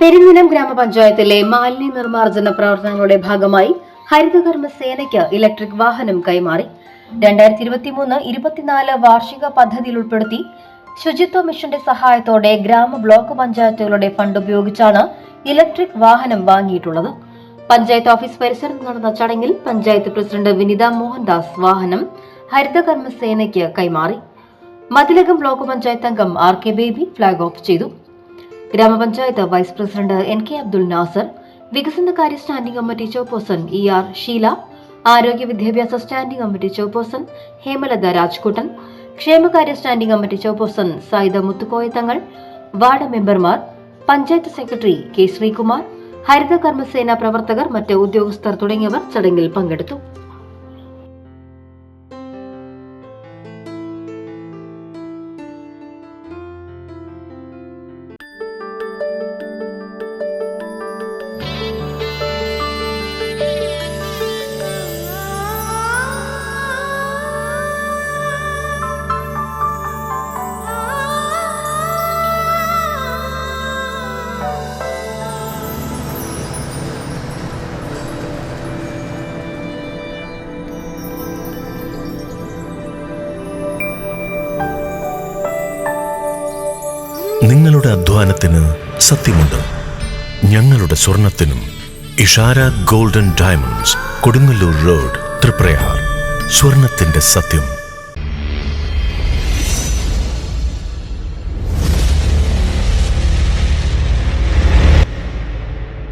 പെരിഞ്ഞനം ഗ്രാമപഞ്ചായത്തിലെ മാലിന്യ നിർമ്മാർജ്ജന പ്രവർത്തനങ്ങളുടെ ഭാഗമായി ഹരിതകർമ്മ സേനയ്ക്ക് ഇലക്ട്രിക് വാഹനം കൈമാറി. 2023-24 വാർഷിക പദ്ധതിയിൽ ഉൾപ്പെടുത്തി ശുചിത്വ മിഷന്റെ സഹായത്തോടെ ഗ്രാമ ബ്ലോക്ക് പഞ്ചായത്തുകളുടെ ഫണ്ട് ഉപയോഗിച്ചാണ് ഇലക്ട്രിക് വാഹനം വാങ്ങിയിട്ടുള്ളത്. പഞ്ചായത്ത് ഓഫീസ് പരിസരത്ത് നടന്ന ചടങ്ങിൽ പഞ്ചായത്ത് പ്രസിഡന്റ് വിനിത മോഹൻദാസ് വാഹനം ഹരിതകർമ്മ സേനയ്ക്ക് കൈമാറി. മതിലകം ബ്ലോക്ക് പഞ്ചായത്ത് അംഗം RK ബേബി ഫ്ളാഗ് ഓഫ് ചെയ്തു. ഗ്രാമപഞ്ചായത്ത് vice president NK Abdul Nasar, വികസനകാര്യ standing committee chairperson ER Sheela, ആരോഗ്യ വിദ്യാഭ്യാസ standing committee chairperson Hemalatha Rajkuttan, ക്ഷേമകാര്യ standing committee chairperson Saida Muthukoya Thangal, ward മെമ്പർമാർ, പഞ്ചായത്ത് സെക്രട്ടറി K ശ്രീകുമാർ, ഹരിതകർമ്മസേന പ്രവർത്തകർ, മറ്റ് ഉദ്യോഗസ്ഥർ തുടങ്ങിയവർ ചടങ്ങിൽ പങ്കെടുത്തു. നിങ്ങളുടെ അധ്വാനത്തിന് സത്യമുണ്ട്. ഞങ്ങളുടെ സ്വർണത്തിനും. Ishara golden diamonds, Kodungallur road, Triprayar. സ്വർണത്തിന്റെ സത്യം.